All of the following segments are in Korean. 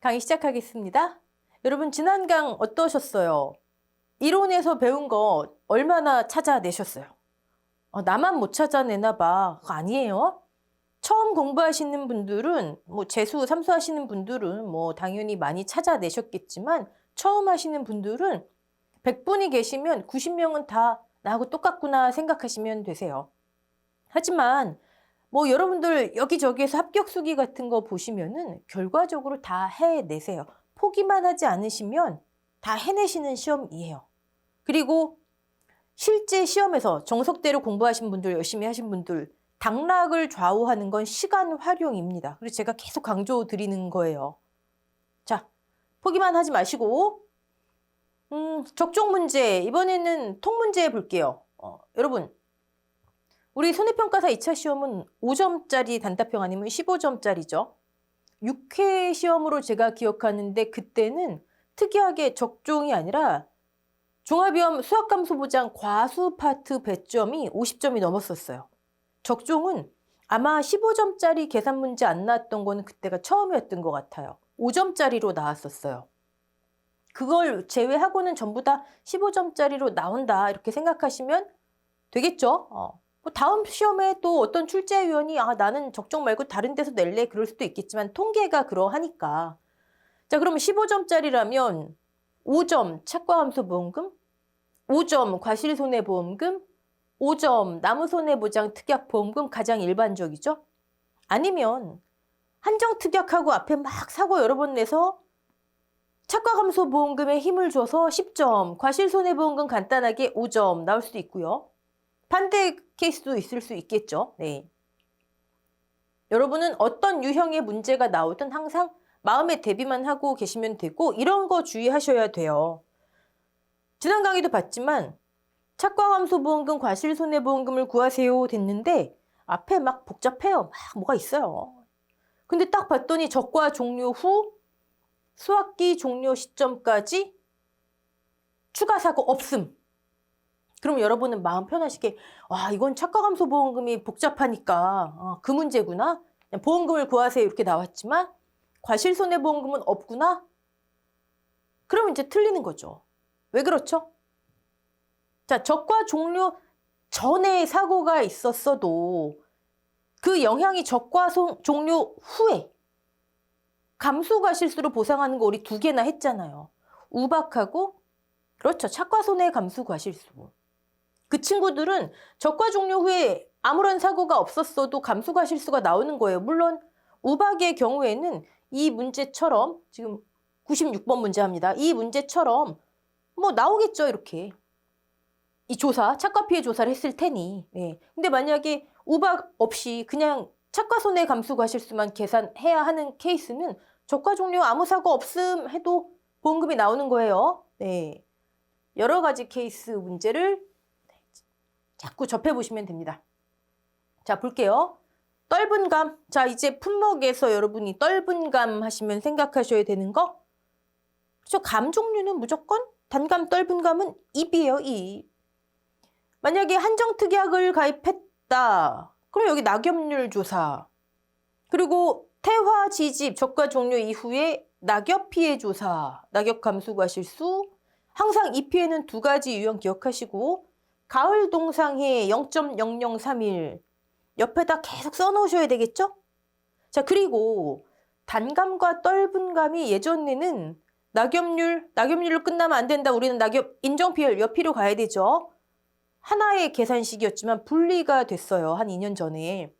강의 시작하겠습니다. 여러분 지난 강 어떠셨어요? 이론에서 배운 거 얼마나 찾아내셨어요? 나만 못 찾아내나 봐. 그거 아니에요. 처음 공부하시는 분들은 재수, 삼수 하시는 분들은 당연히 많이 찾아내셨겠지만 처음 하시는 분들은 100분이 계시면 90명은 다 나하고 똑같구나 생각하시면 되세요. 하지만 여러분들 여기저기에서 합격 수기 같은 거 보시면은 결과적으로 다 해내세요. 포기만 하지 않으시면 다 해내시는 시험이에요. 그리고 실제 시험에서 정석대로 공부하신 분들, 열심히 하신 분들, 당락을 좌우하는 건 시간 활용입니다. 그래서 제가 계속 강조 드리는 거예요. 자, 포기만 하지 마시고 적종 문제, 이번에는 통 문제 볼게요. 여러분, 우리 손해평가사 2차 시험은 5점짜리 단답형 아니면 15점짜리죠. 6회 시험으로 제가 기억하는데 그때는 특이하게 적종이 아니라 종합위험 수학감소보장 과수 파트 배점이 50점이 넘었었어요. 적종은 아마 15점짜리 계산 문제 안 나왔던 거는 그때가 처음이었던 것 같아요. 5점짜리로 나왔었어요. 그걸 제외하고는 전부 다 15점짜리로 나온다 이렇게 생각하시면 되겠죠. 다음 시험에 또 어떤 출제위원이 나는 적종 말고 다른 데서 낼래 그럴 수도 있겠지만 통계가 그러하니까. 자, 그러면 15점짜리라면 5점 착과함수보험금, 5점 과실손해보험금, 5점 나무손해보장 특약보험금 가장 일반적이죠. 아니면 한정특약하고 앞에 막 사고 여러 번 내서 착과감소보험금에 힘을 줘서 10점, 과실손해보험금 간단하게 5점 나올 수도 있고요. 반대 케이스도 있을 수 있겠죠. 네. 여러분은 어떤 유형의 문제가 나오든 항상 마음의 대비만 하고 계시면 되고 이런 거 주의하셔야 돼요. 지난 강의도 봤지만 착과감소보험금, 과실손해보험금을 구하세요 됐는데 앞에 막 복잡해요. 막 뭐가 있어요. 근데 딱 봤더니 적과 종료 후 수학기 종료 시점까지 추가 사고 없음. 그럼 여러분은 마음 편하시게 이건 착과감소보험금이 복잡하니까 그 문제구나. 보험금을 구하세요 이렇게 나왔지만 과실손해보험금은 없구나. 그러면 이제 틀리는 거죠. 왜 그렇죠? 자, 적과 종료 전에 사고가 있었어도 그 영향이 적과 종료 후에 감수과실수로 보상하는 거 우리 2개나 했잖아요. 우박하고 그렇죠. 착과손해 감수과실수. 그 친구들은 적과 종료 후에 아무런 사고가 없었어도 감수과실수가 나오는 거예요. 물론 우박의 경우에는 이 문제처럼 지금 96번 문제 합니다. 이 문제처럼 나오겠죠. 이렇게. 이 조사, 착과피해 조사를 했을 테니. 네. 근데 만약에 우박 없이 그냥 착과손해 감수과실수만 계산해야 하는 케이스는 적과 종료 아무 사고 없음 해도 보험금이 나오는 거예요. 네. 여러 가지 케이스 문제를 자꾸 접해보시면 됩니다. 자, 볼게요. 떫은 감. 자, 이제 품목에서 여러분이 떫은 감 하시면 생각하셔야 되는 거. 그렇죠? 감 종류는 무조건 단감 떫은 감은 입이에요, 입. 만약에 한정특약을 가입했다. 그럼 여기 낙엽률 조사. 그리고 태화 지집 적과 종료 이후에 낙엽 피해 조사. 낙엽 감수과실수. 항상 이 피해는 2가지 유형 기억하시고 가을 동상해 0.0031 옆에다 계속 써놓으셔야 되겠죠? 자, 그리고 단감과 떫은 감이 예전에는 낙엽률로 끝나면 안 된다. 우리는 낙엽 인정피해 옆으로 가야 되죠. 하나의 계산식이었지만 분리가 됐어요. 한 2년 전에.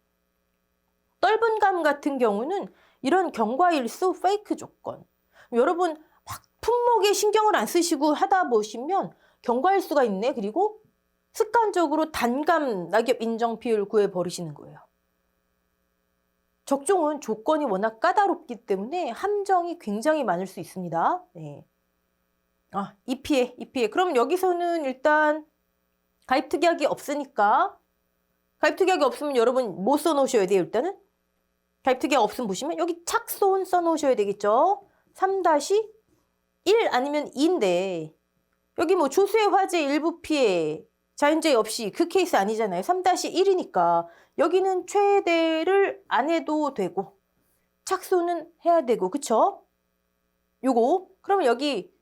떫은 감 같은 경우는 이런 경과일수 페이크 조건. 여러분 막 품목에 신경을 안 쓰시고 하다 보시면 경과일수가 있네. 그리고 습관적으로 단감 낙엽 인정 비율 구해버리시는 거예요. 적종은 조건이 워낙 까다롭기 때문에 함정이 굉장히 많을 수 있습니다. 네. 이 피해. 그럼 여기서는 일단 가입특약이 없으니까 가입특약이 없으면 여러분 뭐 써놓으셔야 돼요? 일단은 가입특약 없으면 보시면 여기 착손 써놓으셔야 되겠죠? 3-1 아니면 2인데 여기 조수의 화재 일부 피해 자연재해 없이 그 케이스 아니잖아요. 3-1이니까 여기는 최대를 안 해도 되고 착손은 해야 되고 그쵸? 요거. 그러면 여기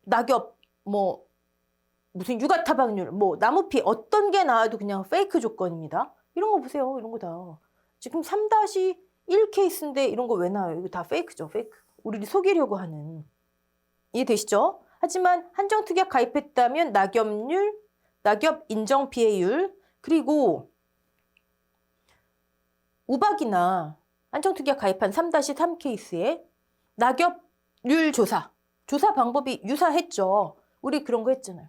낙엽, 뭐 무슨 육아타박률, 뭐 나무피 어떤 게 나와도 그냥 페이크 조건입니다. 이런 거 보세요. 이런 거 다. 지금 3-1 케이스인데 이런 거 왜 나와요? 이거 다 페이크죠. 페이크. 우리를 속이려고 하는. 이해되시죠? 하지만 한정특약 가입했다면 낙엽률, 낙엽 인정 피해율, 그리고 우박이나 한정특약 가입한 3-3 케이스에 낙엽률 조사 방법이 유사했죠. 우리 그런 거 했잖아요.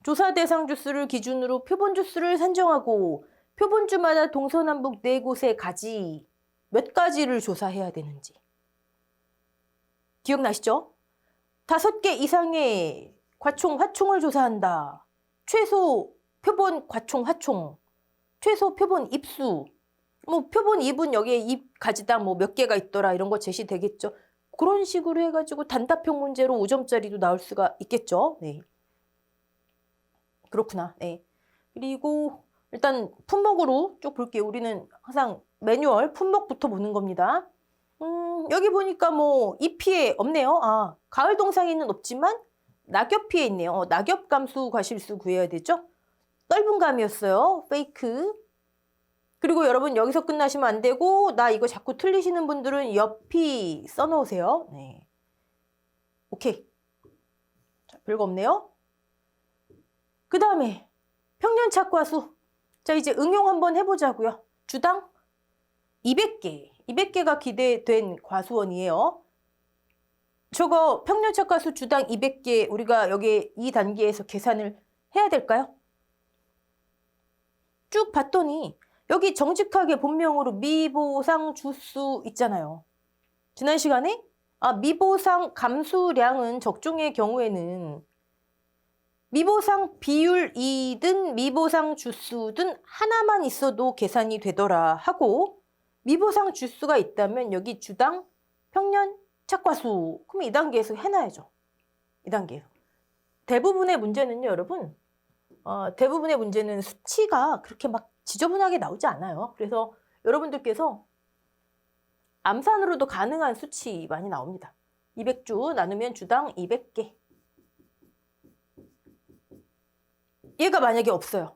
조사 대상 주수를 기준으로 표본 주수를 산정하고 표본주마다 동서남북 4곳에 가지 몇 가지를 조사해야 되는지. 기억나시죠? 5개 이상의 과총, 화총을 조사한다. 최소 표본 과총, 화총, 최소 표본 입수, 뭐 표본 입은 여기에 입 가지당 뭐 몇 개가 있더라 이런 거 제시되겠죠. 그런 식으로 해가지고 단답형 문제로 5점짜리도 나올 수가 있겠죠. 네. 그렇구나. 네. 그리고 일단 품목으로 쭉 볼게요. 우리는 항상 매뉴얼 품목부터 보는 겁니다. 여기 보니까 뭐 이 피해 없네요. 아, 가을 동상에는 없지만 낙엽 피해 있네요. 낙엽 감수 과실수 구해야 되죠. 넓은 감이었어요. 페이크. 그리고 여러분 여기서 끝나시면 안 되고 나 이거 자꾸 틀리시는 분들은 옆이 써놓으세요. 네. 오케이. 자, 별거 없네요. 그 다음에 평년착과수. 자, 이제 응용 한번 해보자고요. 주당 200개. 200개가 기대된 과수원이에요. 저거 평년착과수 주당 200개 우리가 여기 이 단계에서 계산을 해야 될까요? 쭉 봤더니 여기 정직하게 본명으로 미보상 주수 있잖아요. 지난 시간에 미보상 감수량은 적종의 경우에는 미보상 비율이든 미보상 주수든 하나만 있어도 계산이 되더라 하고 미보상 주수가 있다면 여기 주당 평년 착과수 그럼 이 단계에서 해놔야죠. 이 단계에서. 대부분의 문제는요 여러분 대부분의 문제는 수치가 그렇게 막 지저분하게 나오지 않아요. 그래서 여러분들께서 암산으로도 가능한 수치 많이 나옵니다. 200주 나누면 주당 200개. 얘가 만약에 없어요.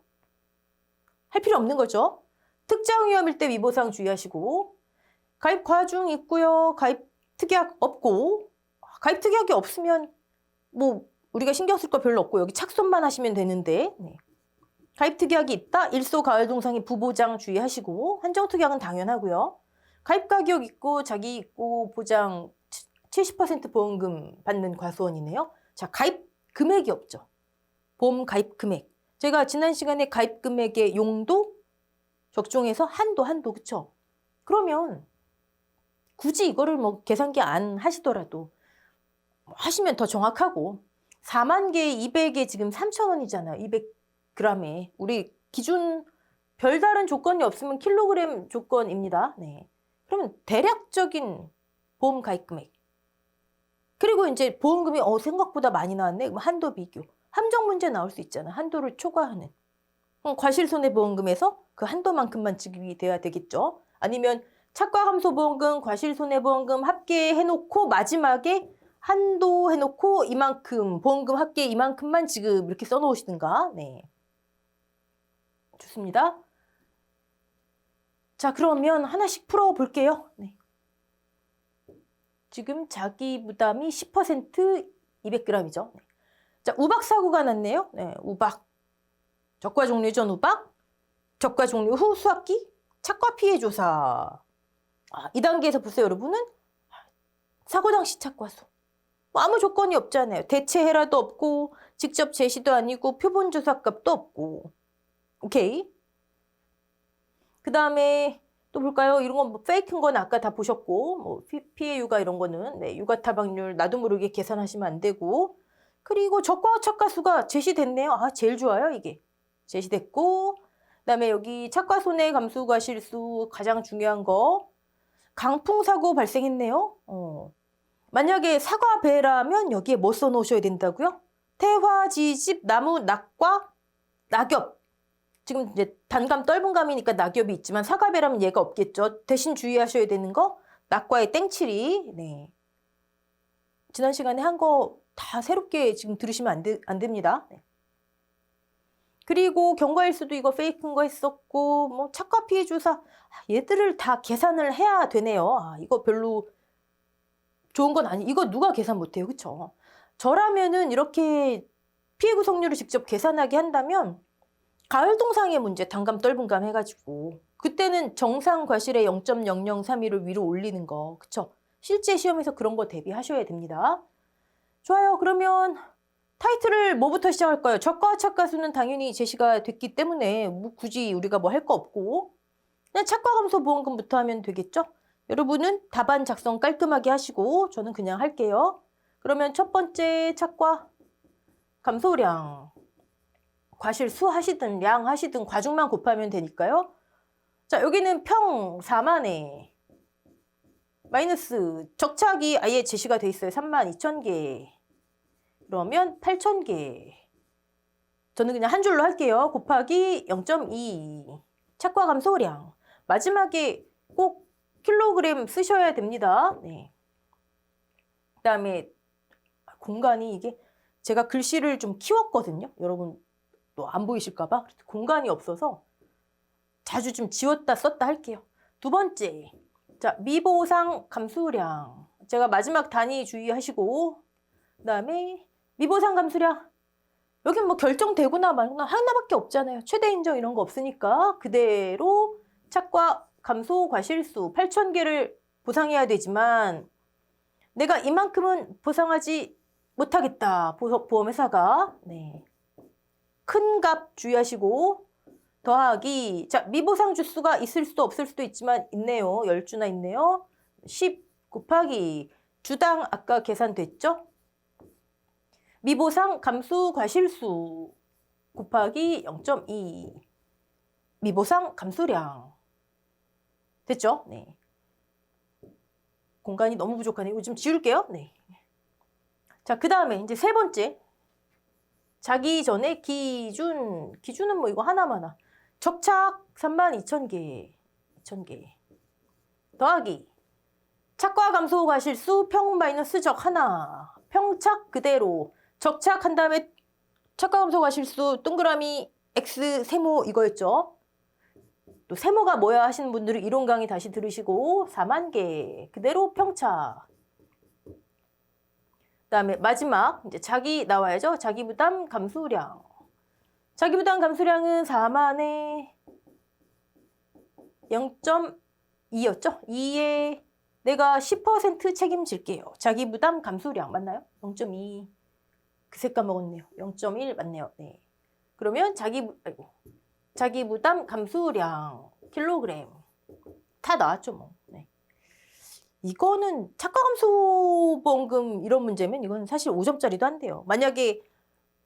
할 필요 없는 거죠. 특정 위험일 때 미보상 주의하시고 가입 과중 있고요. 가입 특약 없고 가입 특약이 없으면 뭐 우리가 신경 쓸 거 별로 없고 여기 착손만 하시면 되는데 네. 가입 특약이 있다. 일소 가을 동상의 부보장 주의하시고 한정 특약은 당연하고요. 가입 가격 있고 자기 있고 보장 70% 보험금 받는 과수원이네요. 자, 가입 금액이 없죠. 보험 가입 금액. 제가 지난 시간에 가입 금액의 용도 적중해서 한도 그쵸? 그러면 굳이 이거를 뭐 계산기 안 하시더라도 하시면 더 정확하고 4만 개에 200에 지금 3,000원이잖아요. 200g에. 우리 기준 별다른 조건이 없으면 킬로그램 조건입니다. 네. 그러면 대략적인 보험 가입 금액. 그리고 이제 보험금이 생각보다 많이 나왔네. 그럼 한도 비교. 함정 문제 나올 수 있잖아. 한도를 초과하는. 그럼 과실손해보험금에서 그 한도만큼만 지급이 돼야 되겠죠. 아니면 착과감소보험금, 과실손해보험금 합계 해놓고 마지막에 한도 해놓고 이만큼 보험금 합계 이만큼만 지급 이렇게 써놓으시든가. 네. 좋습니다. 자, 그러면 하나씩 풀어볼게요. 네. 지금 자기 부담이 10% 200g이죠. 네. 자, 우박 사고가 났네요. 네, 우박. 적과 종류 전 우박, 적과 종류 후 수확기, 착과 피해 조사. 이 단계에서 보세요, 여러분은. 사고 당시 착과수. 뭐 아무 조건이 없잖아요. 대체해라도 없고, 직접 제시도 아니고, 표본 조사값도 없고. 오케이. 그 다음에 또 볼까요? 이런 건 뭐 페이크인 건 아까 다 보셨고, 뭐 피해 육아 이런 거는 네, 육아 타박률 나도 모르게 계산하시면 안 되고, 그리고 적과 착과수가 제시됐네요. 제일 좋아요, 이게. 제시됐고, 그다음에 여기 착과 손해 감수 과실수 가장 중요한 거. 강풍 사고 발생했네요. 만약에 사과 배라면 여기에 뭐 써놓으셔야 된다고요? 태화, 지집, 나무, 낙과, 낙엽. 지금 이제 단감, 떫은 감이니까 낙엽이 있지만 사과배라면 얘가 없겠죠. 대신 주의하셔야 되는 거 낙과의 땡칠이. 네. 지난 시간에 한 거 다 새롭게 지금 들으시면 안 됩니다. 네. 그리고 경과일수도 이거 페이크인 거 했었고, 뭐 착과 피해 주사 얘들을 다 계산을 해야 되네요. 이거 별로 좋은 건 아니. 이거 누가 계산 못해요, 그쵸? 저라면은 이렇게 피해 구성률을 직접 계산하게 한다면 가을 동상의 문제 단감 떫은감 해가지고 그때는 정상 과실의 0.0032를 위로 올리는 거, 그쵸? 실제 시험에서 그런 거 대비하셔야 됩니다. 좋아요. 그러면 타이틀을 뭐부터 시작할까요? 적과 착과수는 당연히 제시가 됐기 때문에 뭐 굳이 우리가 뭐 할 거 없고 그냥 착과감소 보험금부터 하면 되겠죠? 여러분은 답안 작성 깔끔하게 하시고 저는 그냥 할게요. 그러면 첫 번째 착과 감소량 과실수 하시든 량 하시든 과중만 곱하면 되니까요. 자, 여기는 평 4만에 마이너스 적착이 아예 제시가 돼 있어요. 32,000개. 그러면 8,000개. 저는 그냥 한 줄로 할게요. 곱하기 0.2. 착과 감소량. 마지막에 꼭 킬로그램 쓰셔야 됩니다. 네. 그 다음에 공간이 이게 제가 글씨를 좀 키웠거든요. 여러분 또 안 보이실까봐. 공간이 없어서 자주 좀 지웠다 썼다 할게요. 두 번째. 자, 미보상 감소량. 제가 마지막 단위 주의하시고 그 다음에 미보상 감소량. 여긴 뭐 결정되거나 말거나 하나밖에 없잖아요. 최대 인정 이런 거 없으니까 그대로 착과 감소 과실수 8,000개를 보상해야 되지만 내가 이만큼은 보상하지 못하겠다. 보험회사가. 네. 큰 값 주의하시고 더하기. 자, 미보상 주수가 있을 수도 없을 수도 있지만 있네요. 10주나 있네요. 10 곱하기 주당 아까 계산됐죠? 미보상 감수 과실수 곱하기 0.2 미보상 감소량 됐죠? 네. 공간이 너무 부족하네요. 이거 좀 지울게요. 네. 자, 그 다음에 이제 세 번째 자기 전에 기준은 뭐 이거 하나마나 적착 32,000개 2,000개 더하기 착과 감소 과실수 평 마이너스 적 하나 평착 그대로 적착한 다음에 착과 감소 과실수 동그라미 X 세모 이거였죠. 또 세모가 뭐야 하시는 분들은 이론 강의 다시 들으시고 4만 개 그대로 평착. 그다음에 마지막 이제 자기 나와야죠. 자기 부담 감소량. 자기 부담 감소량은 4만에 0.2였죠. 2에 내가 10% 책임질게요. 자기 부담 감소량 맞나요? 0.2. 그새 까먹었네요. 0.1 맞네요. 네. 그러면 자기 부담 감소량 킬로그램 다 나왔죠, 뭐. 네. 이거는 착과 감소 보험금 이런 문제면 이건 사실 5점짜리도 안 돼요. 만약에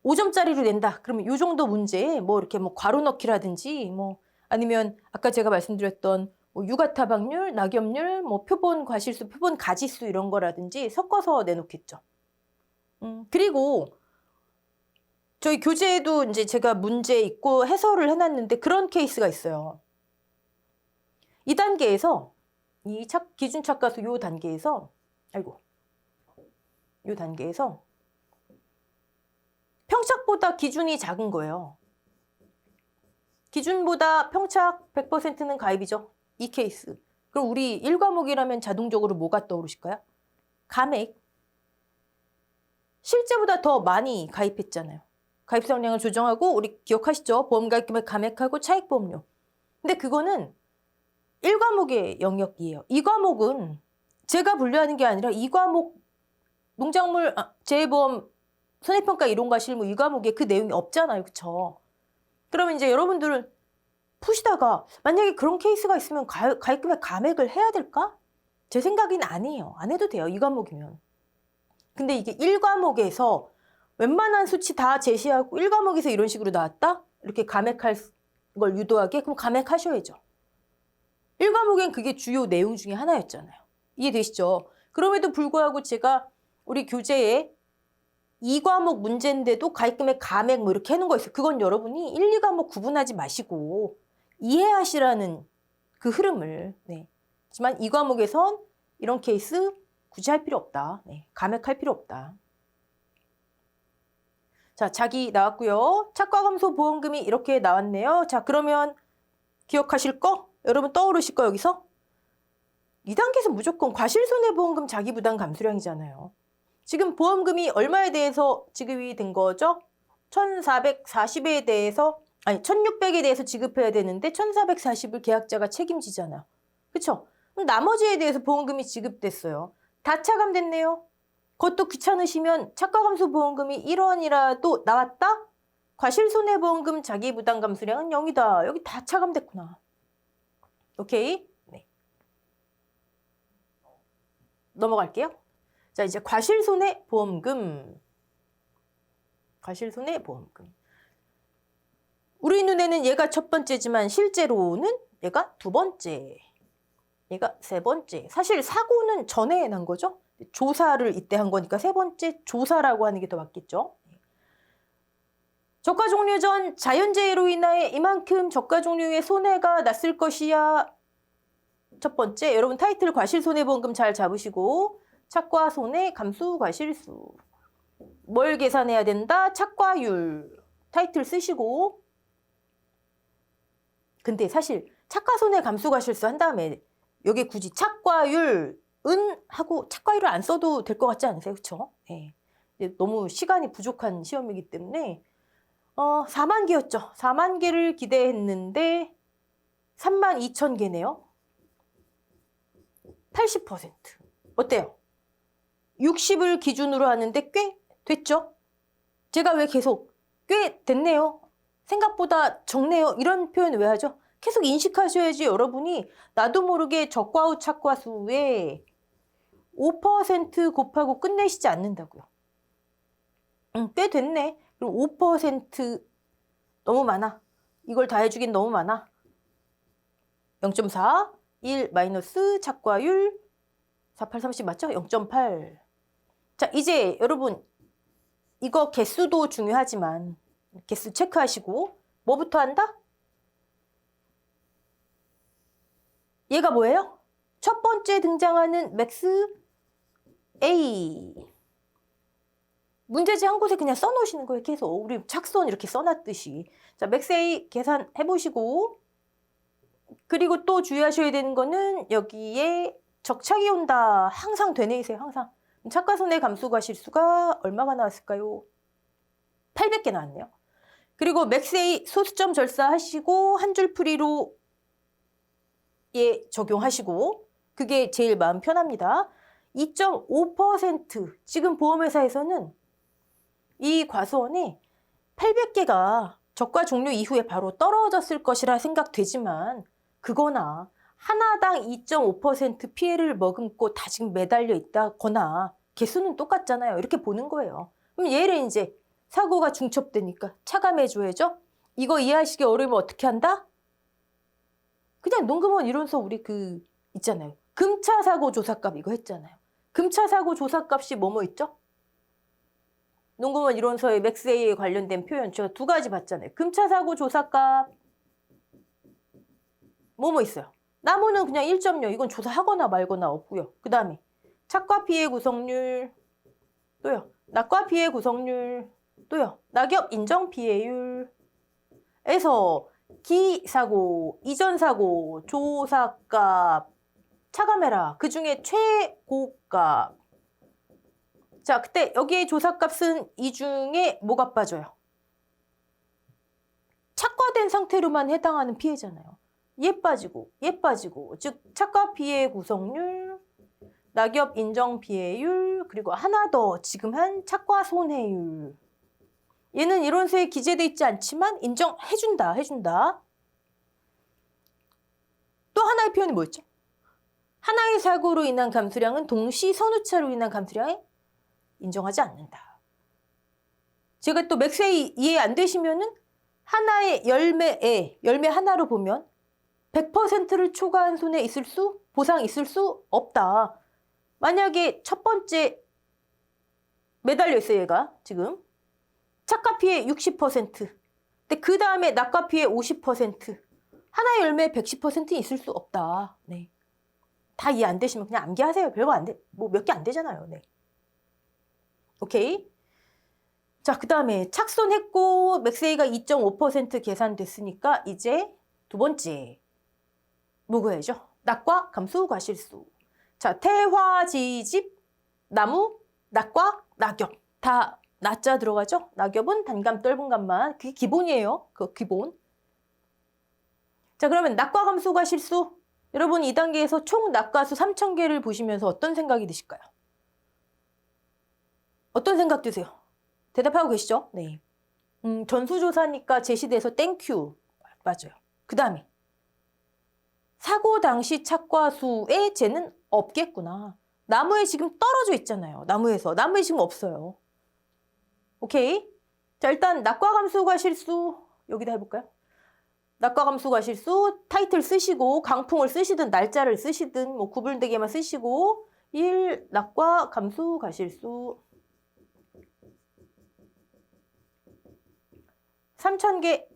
5점짜리로 낸다. 그러면 이 정도 문제에 뭐 이렇게 뭐 괄호 넣기라든지 뭐 아니면 아까 제가 말씀드렸던 뭐 유가타박률, 낙엽률, 뭐 표본 과실수, 표본 가지수 이런 거라든지 섞어서 내놓겠죠. 그리고 저희 교재에도 이제 제가 문제 있고 해설을 해놨는데 그런 케이스가 있어요. 이 단계에서 이 기준 착과수 요 단계에서 요 단계에서 평착보다 기준이 작은 거예요. 기준보다 평착 100%는 가입이죠. 이 케이스. 그럼 우리 1과목이라면 자동적으로 뭐가 떠오르실까요? 감액. 실제보다 더 많이 가입했잖아요. 가입상량을 조정하고 우리 기억하시죠? 보험가입금액 감액하고 차익보험료. 근데 그거는 1과목의 영역이에요. 2과목은 제가 분류하는 게 아니라 2과목 농작물 재해보험 손해평가 이론과 실무 2과목에 그 내용이 없잖아요. 그쵸? 그러면 이제 여러분들은 푸시다가 만약에 그런 케이스가 있으면 가입금액 감액을 해야 될까? 제 생각엔 아니에요. 안 해도 돼요. 2과목이면. 근데 이게 1과목에서 웬만한 수치 다 제시하고 1과목에서 이런 식으로 나왔다? 이렇게 감액할 걸 유도하게? 그럼 감액하셔야죠. 1과목엔 그게 주요 내용 중에 하나였잖아요. 이해되시죠? 그럼에도 불구하고 제가 우리 교재에 2과목 문제인데도 가입금액 감액 뭐 이렇게 해놓은 거 있어요. 그건 여러분이 1, 2과목 구분하지 마시고 이해하시라는 그 흐름을. 네. 하지만 2과목에선 이런 케이스 굳이 할 필요 없다. 네, 감액할 필요 없다. 자, 자기 나왔고요. 착과감소보험금이 이렇게 나왔네요. 자, 그러면 기억하실 거? 여러분 떠오르실 거 여기서? 2단계에서 무조건 과실손해보험금 자기부담 감수량이잖아요. 지금 보험금이 얼마에 대해서 지급이 된 거죠? 1440에 대해서, 아니 1600에 대해서 지급해야 되는데 1440을 계약자가 책임지잖아요. 그쵸? 그럼 나머지에 대해서 보험금이 지급됐어요. 다 차감됐네요. 그것도 귀찮으시면 착과감소보험금이 1원이라도 나왔다? 과실손해보험금 자기부담 감수량은 0이다. 여기 다 차감됐구나. 오케이? 네. 넘어갈게요. 자, 이제 과실손해보험금. 과실손해보험금. 우리 눈에는 얘가 첫 번째지만 실제로는 얘가 두 번째. 얘가 세 번째. 사실 사고는 전에 난 거죠. 조사를 이때 한 거니까 세 번째 조사라고 하는 게 더 맞겠죠. 저가 종료 전 자연재해로 인하여 이만큼 저가 종료의 손해가 났을 것이야. 첫 번째, 여러분 타이틀 과실손해보험금 잘 잡으시고 착과손해 감수과실수. 뭘 계산해야 된다? 착과율. 타이틀 쓰시고. 근데 사실 착과손해 감수과실수 한 다음에 여기 굳이 착과율 은 하고 착과율을 안 써도 될 것 같지 않으세요? 그렇죠? 네. 너무 시간이 부족한 시험이기 때문에 4만 개였죠. 4만 개를 기대했는데 3만 2천 개네요. 80%. 어때요? 60을 기준으로 하는데 꽤 됐죠? 제가 왜 계속 꽤 됐네요. 생각보다 적네요. 이런 표현 왜 하죠? 계속 인식하셔야지 여러분이 나도 모르게 적과후 착과수에 5% 곱하고 끝내시지 않는다고요. 꽤 됐네. 그럼 5% 너무 많아. 이걸 다 해주긴 너무 많아. 0.4, 1 마이너스 착과율 48, 30 맞죠? 0.8. 자, 이제 여러분 이거 개수도 중요하지만 개수 체크하시고 뭐부터 한다? 얘가 뭐예요? 첫 번째 등장하는 맥스 A. 문제지 한 곳에 그냥 써놓으시는 거예요. 계속 우리 착선 이렇게 써놨듯이. 자, 맥스 A 계산해보시고 그리고 또 주의하셔야 되는 거는 여기에 적착이 온다. 항상 되뇌이세요. 항상. 착과손해 감수과실수가 얼마가 나왔을까요? 800개 나왔네요. 그리고 맥스 A 소수점 절사하시고 한 줄 풀이로 예 적용하시고 그게 제일 마음 편합니다. 2.5% 지금 보험회사에서는 이 과수원에 800개가 저가 종료 이후에 바로 떨어졌을 것이라 생각되지만 그거나 하나당 2.5% 피해를 머금고 다 지금 매달려 있다거나 개수는 똑같잖아요. 이렇게 보는 거예요. 그럼 얘를 이제 사고가 중첩되니까 차감해줘야죠. 이거 이해하시기 어려우면 어떻게 한다? 그냥 농금원 이론서 우리 있잖아요. 금차 사고 조사값 이거 했잖아요. 금차 사고 조사값이 뭐뭐 있죠? 농금원 이론서의 맥스A에 관련된 표현 제가 두 가지 봤잖아요. 금차 사고 조사값 뭐뭐 있어요? 나무는 그냥 1.0 이건 조사하거나 말거나 없고요. 그 다음에 착과 피해 구성률 또요. 낙과 피해 구성률 또요. 낙엽 인정 피해율에서 기사고, 이전사고, 조사값 차감해라. 그 중에 최고값. 자, 그때 여기에 조사값은 이 중에 뭐가 빠져요? 착과된 상태로만 해당하는 피해잖아요. 얘 빠지고, 얘 빠지고. 즉 착과 피해 구성률, 낙엽 인정 피해율, 그리고 하나 더 지금 한 착과 손해율. 얘는 이론서에 기재돼 있지 않지만 인정해준다. 해준다. 또 하나의 표현이 뭐였죠? 하나의 사고로 인한 감수량은 동시 선우차로 인한 감수량에 인정하지 않는다. 제가 또 맥스웨이 이해 안 되시면은 하나의 열매 하나로 보면 100%를 초과한 손해 보상 있을 수 없다. 만약에 첫 번째 매달려 있어요, 얘가 지금. 착과 피해 60%. 근데 그 다음에 낙과 피해 50%. 하나의 열매 110% 있을 수 없다. 네. 다 이해 안 되시면 그냥 암기하세요. 별거 안 돼. 뭐 몇 개 안 되잖아요. 네. 오케이. 자, 그 다음에 착손했고 맥세이가 2.5% 계산됐으니까 이제 두 번째 뭐 구해야죠? 낙과 감수 과실수. 자, 태화지집 나무 낙과 낙엽 다 낮자 들어가죠? 낙엽은 단감 떫은감만 그게 기본이에요. 그 기본. 자, 그러면 낙과 감수 과실수 여러분 2단계에서 총 낙과수 3,000개를 보시면서 어떤 생각이 드실까요? 어떤 생각 드세요? 대답하고 계시죠? 네. 전수조사니까 제시돼서 땡큐. 맞아요. 그 다음에 사고 당시 착과수에 쟤는 없겠구나. 나무에 지금 떨어져 있잖아요. 나무에 지금 없어요. 오케이. 자, 일단 낙과 감수 과실수 여기다 해볼까요? 낙과 감수 과실수 타이틀 쓰시고 강풍을 쓰시든 날짜를 쓰시든 뭐 구분되게만 쓰시고 1 낙과 감수 과실수 3,000개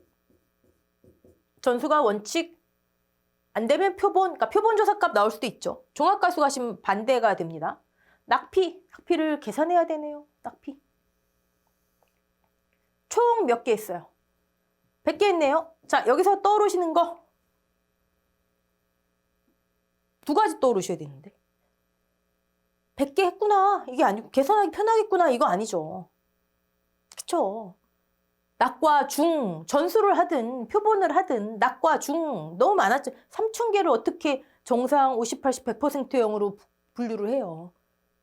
전수가 원칙 안 되면 표본, 그러니까 표본 조사값 나올 수도 있죠. 종합가수 가시면 반대가 됩니다. 낙피를 계산해야 되네요. 낙피. 총 몇 개 했어요? 100개 했네요. 자, 여기서 떠오르시는 거 두 가지 떠오르셔야 되는데 100개 했구나. 이게 아니고 계산하기 편하겠구나. 이거 아니죠. 그쵸? 낙과 중, 전수를 하든 표본을 하든 낙과 중 너무 많았죠. 3,000개를 어떻게 정상 50, 80, 100%형으로 분류를 해요.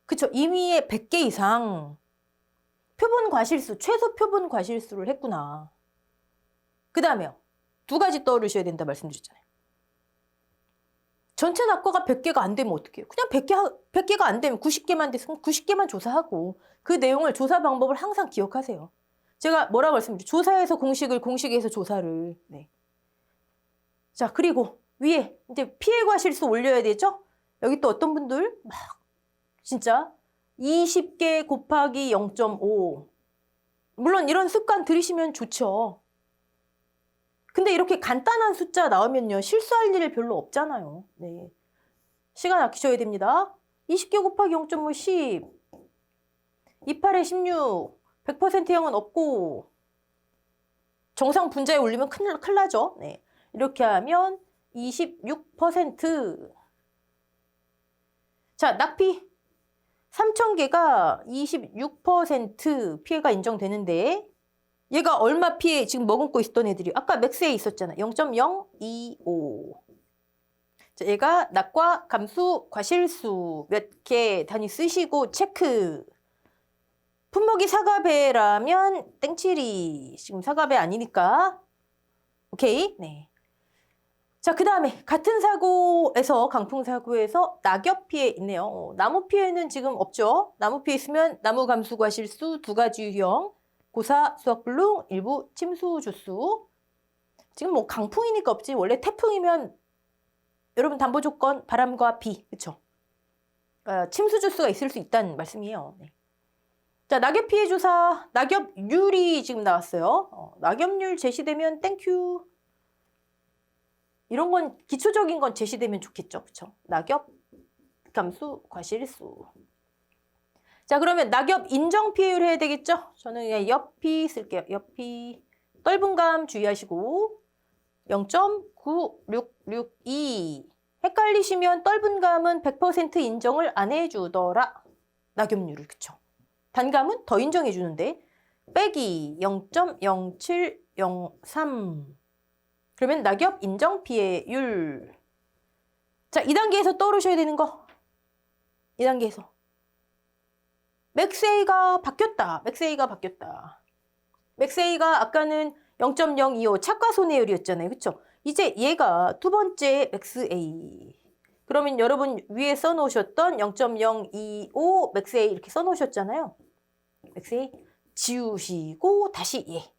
그쵸? 임의에 100개 이상 표본 과실수, 최소 표본 과실수를 했구나. 그 다음에요. 두 가지 떠오르셔야 된다 말씀드렸잖아요. 전체 낙과가 100개가 안 되면 어떻게 해요? 그냥 100개가 안 되면 90개만 됐으면 90개만 조사하고 그 내용을 조사 방법을 항상 기억하세요. 제가 뭐라고 말씀드렸죠? 조사에서 공식을, 공식에서 조사를. 네. 자, 그리고 위에 이제 피해 과실수 올려야 되죠? 여기 또 어떤 분들 막 진짜 20개 곱하기 0.5. 물론 이런 습관 들이시면 좋죠. 근데 이렇게 간단한 숫자 나오면요. 실수할 일이 별로 없잖아요. 네. 시간 아끼셔야 됩니다. 20개 곱하기 0.5, 10. 28에 16. 100%형은 없고 정상 분자에 올리면 큰일 나죠. 네. 이렇게 하면 26%. 자, 낙피 3,000개가 26% 피해가 인정되는데 얘가 얼마 피해 지금 머금고 있었던 애들이 아까 맥스에 있었잖아. 0.025. 자, 얘가 낙과 감수 과실수 몇 개 단위 쓰시고 체크. 품목이 사과배라면 땡칠이 지금 사과배 아니니까 오케이. 네. 자, 그 다음에 같은 사고에서 강풍 사고에서 낙엽 피해 있네요. 나무 피해는 지금 없죠. 나무 피해 있으면 나무 감수 과실수 두 가지 유형 고사 수학불능 일부 침수 주수. 지금 뭐 강풍이니까 없지. 원래 태풍이면 여러분 담보 조건 바람과 비 그쵸? 침수 주수가 있을 수 있다는 말씀이에요. 네. 자, 낙엽 피해 조사, 낙엽률이 지금 나왔어요. 낙엽률 제시되면 땡큐. 이런 건 기초적인 건 제시되면 좋겠죠. 그쵸? 낙엽 감수 과실수. 자, 그러면 낙엽 인정 피해율 해야 되겠죠? 저는 그냥 옆피 쓸게요. 옆피. 떫은감 주의하시고 0.9662. 헷갈리시면 떫은감은 100% 인정을 안 해주더라. 낙엽률을. 그쵸? 단감은 더 인정해 주는데 빼기 0.0703. 그러면 낙엽 인정 피해율. 자, 2단계에서 떠오르셔야 되는 거. 2단계에서. 맥세이가 바뀌었다. 맥세이가 아까는 0.025 착과 손해율이었잖아요. 그쵸? 이제 얘가 두 번째 맥스A. 그러면 여러분 위에 써놓으셨던 0.025 맥스A 이렇게 써놓으셨잖아요. 맥스A 지우시고 다시 얘.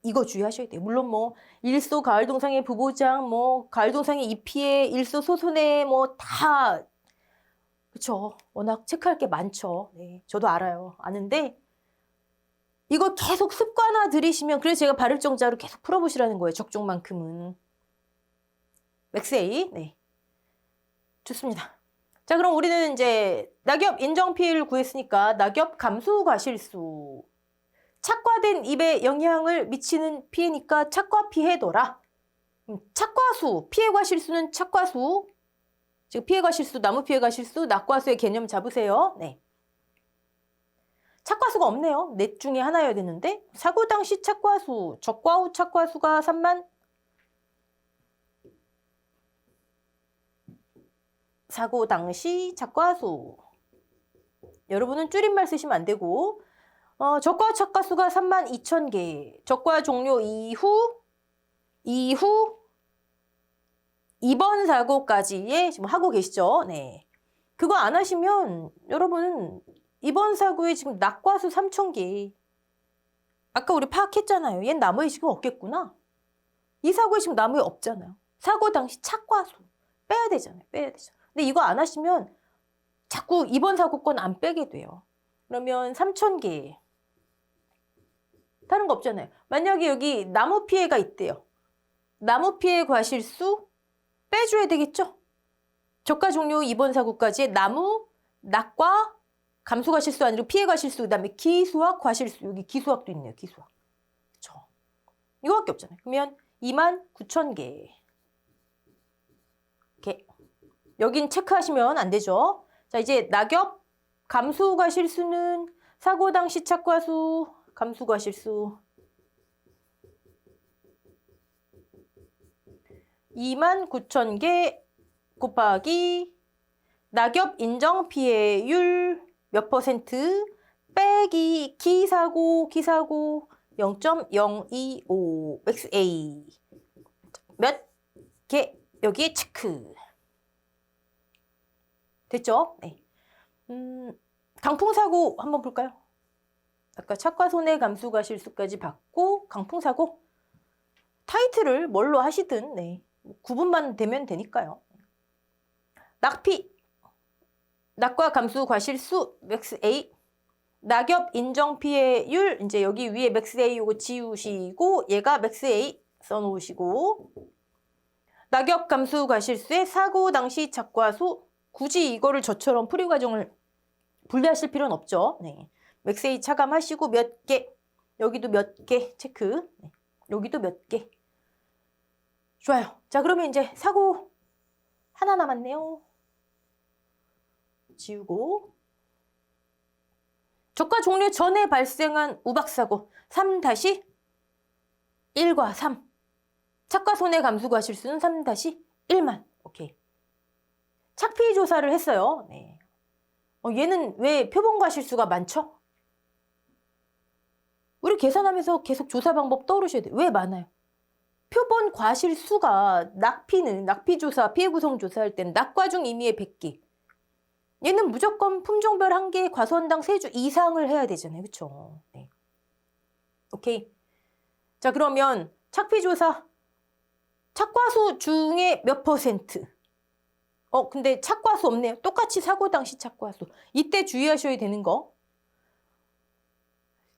이거 주의하셔야 돼요. 물론 뭐 일소 가을동상의 부보장, 뭐 가을동상의 이피해, 일소 소손해 뭐 다 그쵸. 워낙 체크할 게 많죠. 네, 저도 알아요. 아는데 이거 계속 습관화 들이시면 그래서 제가 발을정자로 계속 풀어보시라는 거예요. 적중만큼은. 맥스A. 네. 좋습니다. 자, 그럼 우리는 이제 낙엽 인정 피해를 구했으니까 낙엽 감수 과실수. 착과된 입에 영향을 미치는 피해니까 착과 피해더라. 착과수, 피해 과실수는 착과수. 즉 피해 과실수, 나무 피해 과실수, 낙과수의 개념 잡으세요. 네. 착과수가 없네요. 넷 중에 하나여야 되는데 사고 당시 착과수, 적과 후 착과수가 3만. 사고 당시 착과수. 여러분은 줄임말 쓰시면 안 되고 적과 착과수가 32,000개. 적과 종료 이후 2번 사고까지에 지금 하고 계시죠. 네. 그거 안 하시면 여러분 이번 사고에 지금 낙과수 3,000개. 아까 우리 파악했잖아요. 얜 나무에 지금 없겠구나. 이 사고에 지금 나무에 없잖아요. 사고 당시 착과수 빼야 되잖아요. 빼야 되죠. 근데 이거 안 하시면 자꾸 이번 사고 건 안 빼게 돼요. 그러면 3,000개. 다른 거 없잖아요. 만약에 여기 나무 피해가 있대요. 나무 피해 과실수 빼줘야 되겠죠? 저가 종료 이번 사고까지의 나무, 낙과, 감수 과실수 아니고 피해 과실수, 그 다음에 기수학 과실수. 여기 기수학도 있네요. 기수학. 그쵸? 이거밖에 없잖아요. 그러면 29,000개. 이렇게. 여긴 체크하시면 안 되죠. 자, 이제 낙엽, 감수 과실수는 사고 당시 착과수, 감수 과실수 29,000개 곱하기 낙엽 인정 피해율 몇 퍼센트 빼기 기사고 0.025 XA 몇 개 여기에 체크 됐죠? 네. 강풍사고 한번 볼까요? 아까 착과 손해 감수 과실수까지 받고 강풍사고 타이틀을 뭘로 하시든 네. 구분만 되면 되니까요. 낙피, 낙과 감수 과실수 맥스 A, 낙엽 인정 피해율 이제 여기 위에 맥스 A 요거 지우시고 얘가 맥스 A 써놓으시고 낙엽 감수 과실수의 사고 당시 착과수 굳이 이거를 저처럼 풀이 과정을 분리하실 필요는 없죠. 네. 맥스 A 차감하시고 몇 개, 여기도 몇 개 체크, 네. 여기도 몇 개. 좋아요. 자, 그러면 이제 사고 하나 남았네요. 지우고. 저가 종료 전에 발생한 우박사고 3-1과 3. 착과 손해 감수 과실수는 3-1만. 오케이. 착피 조사를 했어요. 네. 얘는 왜 표본 과실수가 많죠? 우리 계산하면서 계속 조사 방법 떠오르셔야 돼요. 왜 많아요? 표본 과실수가 낙피는 낙피조사, 피해구성 조사할 땐 낙과중 임의의 100개. 얘는 무조건 품종별 1개, 과수원당 3주 이상을 해야 되잖아요. 그쵸? 네. 오케이. 자, 그러면 착피조사, 착과수 중에 몇 퍼센트? 근데 착과수 없네요. 똑같이 사고 당시 착과수. 이때 주의하셔야 되는 거.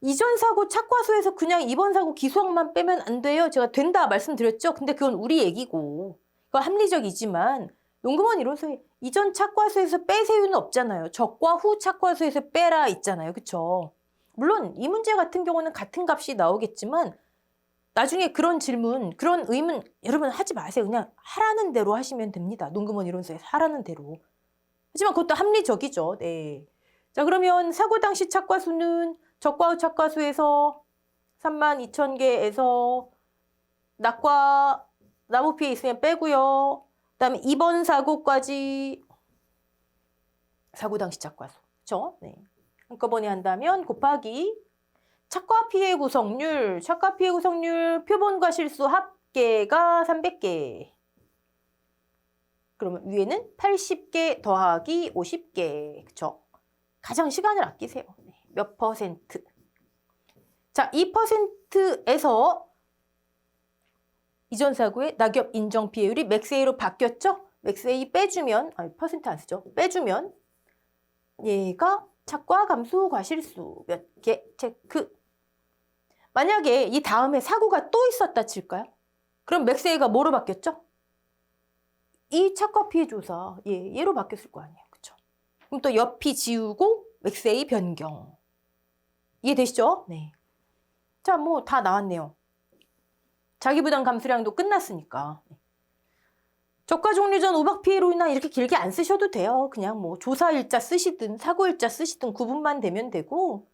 이전 사고 착과수에서 그냥 이번 사고 기수학만 빼면 안 돼요. 제가 된다 말씀드렸죠. 근데 그건 우리 얘기고 그건 합리적이지만 농구먼 이론서에 이전 착과수에서 빼세요는 없잖아요. 적과 후 착과수에서 빼라 있잖아요. 그쵸? 물론 이 문제 같은 경우는 같은 값이 나오겠지만 나중에 그런 질문, 그런 의문 여러분 하지 마세요. 그냥 하라는 대로 하시면 됩니다. 농구먼 이론서에서 하라는 대로. 하지만 그것도 합리적이죠. 네. 자, 그러면 사고 당시 착과수는 적과 후 착과수에서 32,000개에서 낙과 나무 피해 있으면 빼고요. 그다음에 이번 사고까지 사고 당시 착과수. 그렇죠? 네. 한꺼번에 한다면 곱하기 착과 피해 구성률, 착과 피해 구성률 표본과 실수 합계가 300개. 그러면 위에는 80개 더하기 50개. 그렇죠? 가장 시간을 아끼세요. 몇 퍼센트? 자, 2%에서 이전 사고의 낙엽 인정 피해율이 맥스 A로 바뀌었죠? 맥스 A 빼주면, 퍼센트 안 쓰죠? 빼주면 얘가 착과 감수 과실수 몇 개 체크. 만약에 이 다음에 사고가 또 있었다 칠까요? 그럼 맥스 A가 뭐로 바뀌었죠? 이 착과 피해 조사 얘로 바뀌었을 거 아니에요. 그쵸? 그럼 또 옆이 지우고 맥스A 변경. 이해되시죠? 네. 자, 뭐 다 나왔네요. 자기부담 감수량도 끝났으니까. 저가 종료 전 우박 피해로 인한 이렇게 길게 안 쓰셔도 돼요. 그냥 뭐 조사일자 쓰시든 사고일자 쓰시든 구분만 되면 되고.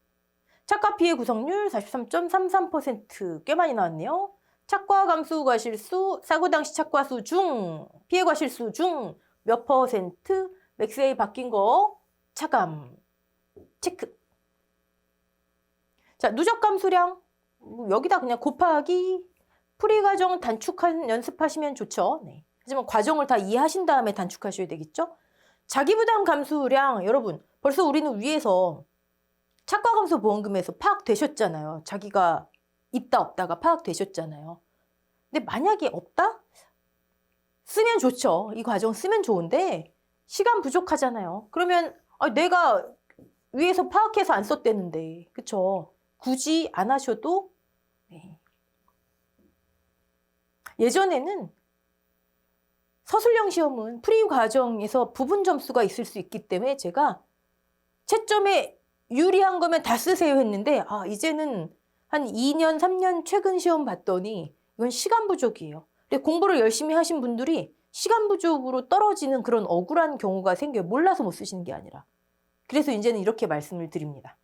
착과 피해 구성률 43.33%, 꽤 많이 나왔네요. 착과 감수 과실수, 사고 당시 착과 수 중, 피해 과실수 중 몇 퍼센트, 맥스A 바뀐 거 차감 체크. 자, 누적 감수량 뭐 여기다 그냥 곱하기 풀이 과정 단축한 연습하시면 좋죠. 네. 하지만 과정을 다 이해하신 다음에 단축하셔야 되겠죠. 자기부담 감수량 여러분 벌써 우리는 위에서 착과 감소 보험금에서 파악되셨잖아요. 자기가 있다 없다가 파악되셨잖아요. 근데 만약에 없다? 쓰면 좋죠. 이 과정 쓰면 좋은데 시간 부족하잖아요. 그러면 내가 위에서 파악해서 안 썼대는데 그쵸? 굳이 안 하셔도 네. 예전에는 서술형 시험은 프리 과정에서 부분 점수가 있을 수 있기 때문에 제가 채점에 유리한 거면 다 쓰세요 했는데 이제는 한 2년, 3년 최근 시험 봤더니 이건 시간 부족이에요. 근데 공부를 열심히 하신 분들이 시간 부족으로 떨어지는 그런 억울한 경우가 생겨요. 몰라서 못 쓰시는 게 아니라. 그래서 이제는 이렇게 말씀을 드립니다.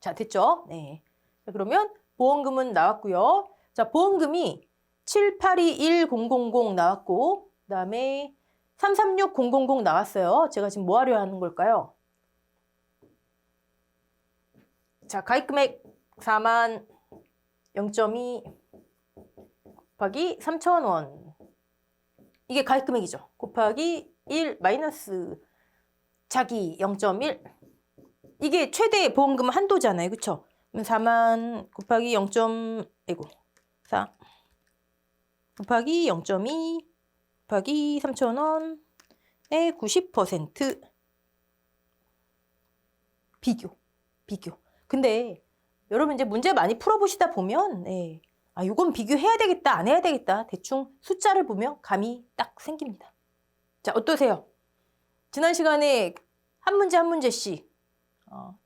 자, 됐죠? 네. 자, 그러면 보험금은 나왔고요. 자, 보험금이 7821000 나왔고 그 다음에 336000 나왔어요. 제가 지금 뭐 하려 하는 걸까요? 자, 가입금액 4만 0.2 곱하기 3,000원. 이게 가입금액이죠. 곱하기 1 마이너스 자기 0.1. 이게 최대 보험금 한도잖아요. 그쵸? 그럼 4만 곱하기 4 곱하기 0.2 곱하기 3,000원의 90% 비교. 근데 여러분 이제 문제 많이 풀어보시다 보면 이건 비교해야 되겠다 안 해야 되겠다 대충 숫자를 보면 감이 딱 생깁니다. 자, 어떠세요? 지난 시간에 한 문제씩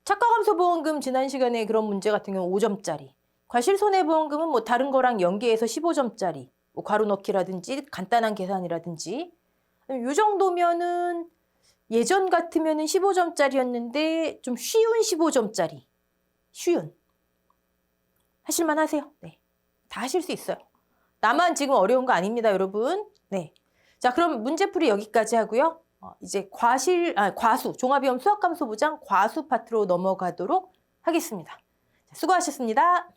착과감소보험금 지난 시간에 그런 문제 같은 경우는 5점짜리, 과실손해보험금은 뭐 다른 거랑 연계해서 15점짜리, 뭐 괄호 넣기라든지 간단한 계산이라든지 이 정도면은 예전 같으면은 15점짜리였는데 좀 쉬운 15점짜리. 쉬운. 하실만 하세요. 네. 다 하실 수 있어요. 나만 지금 어려운 거 아닙니다, 여러분. 네. 자, 그럼 문제풀이 여기까지 하고요. 이제 과수, 종합위험 수학감소부장 과수 파트로 넘어가도록 하겠습니다. 수고하셨습니다.